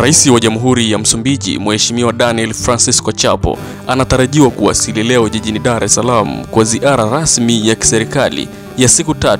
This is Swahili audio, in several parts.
Rais wa Jamhuri ya Msumbiji, Mheshimiwa Daniel Francisco Chapo, anatarajiwa kuwasili leo jijini Dar es Salaam kwa ziara rasmi ya kiserikali ya siku 3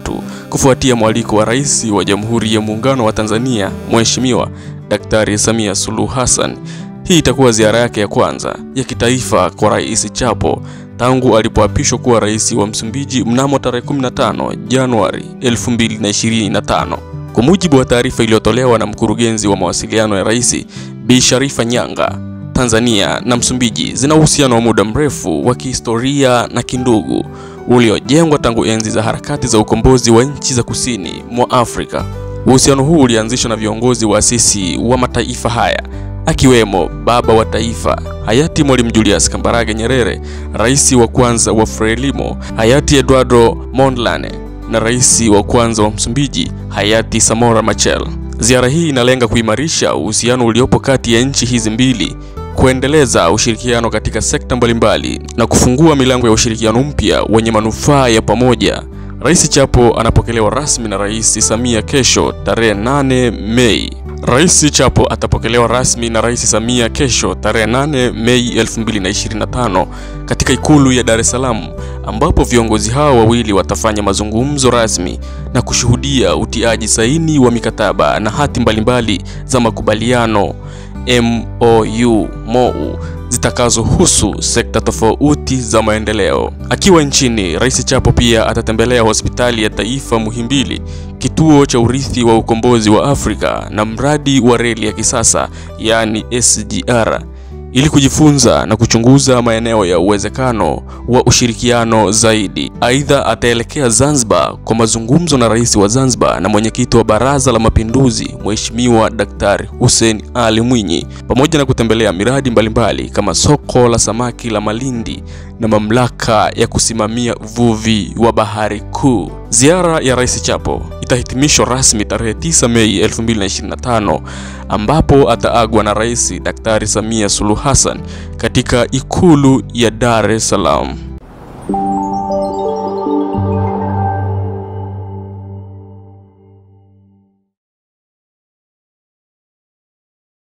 kufuatia mwaliko wa Rais wa Jamhuri ya Muungano wa Tanzania, Mheshimiwa Daktari Samia Suluhu Hassan. Hii itakuwa ziara yake ya kwanza ya kitaifa kwa Rais Chapo tangu alipoapishwa kuwa rais wa Msumbiji mnamo tarehe 15 Januari 2025. Kwa mujibu wa taarifa iliyotolewa na mkurugenzi wa mawasiliano ya Rais, Bi Sharifa Nyanga, Tanzania na Msumbiji zina uhusiano wa muda mrefu wa kihistoria na kindugu uliojengwa tangu enzi za harakati za ukombozi wa nchi za kusini mwa Afrika. Uhusiano huu ulianzishwa na viongozi waasisi wa mataifa haya, akiwemo baba wa taifa hayati Mwalimu Julius Kambarage Nyerere, rais wa kwanza wa Frelimo hayati Eduardo Mondlane na rais wa kwanza wa Msumbiji hayati Samora Machel. Ziara hii inalenga kuimarisha uhusiano uliopo kati ya nchi hizi mbili, kuendeleza ushirikiano katika sekta mbalimbali na kufungua milango ya ushirikiano mpya wenye manufaa ya pamoja. Rais Chapo anapokelewa rasmi na Rais Samia kesho tarehe 8 Mei. Rais Chapo atapokelewa rasmi na Rais Samia kesho tarehe 8 Mei 2025 katika ikulu ya Dar es Salaam, ambapo viongozi hao wawili watafanya mazungumzo rasmi na kushuhudia utiaji saini wa mikataba na hati mbalimbali za makubaliano MOU zitakazohusu sekta tofauti za maendeleo. Akiwa nchini, Rais Chapo pia atatembelea hospitali ya taifa Muhimbili, kituo cha urithi wa ukombozi wa Afrika na mradi wa reli ya kisasa yani SGR, ili kujifunza na kuchunguza maeneo ya uwezekano wa ushirikiano zaidi. Aidha, ataelekea Zanzibar kwa mazungumzo na rais wa Zanzibar na mwenyekiti wa Baraza la Mapinduzi, Mheshimiwa Daktari Hussein Ali Mwinyi, pamoja na kutembelea miradi mbalimbali kama soko la samaki la Malindi na mamlaka ya kusimamia uvuvi wa Bahari Kuu. Ziara ya Rais Chapo itahitimishwa rasmi tarehe 9 Mei 2025 ambapo ataagwa na Rais Daktari Samia Suluhu Hassan katika ikulu ya Dar es Salaam.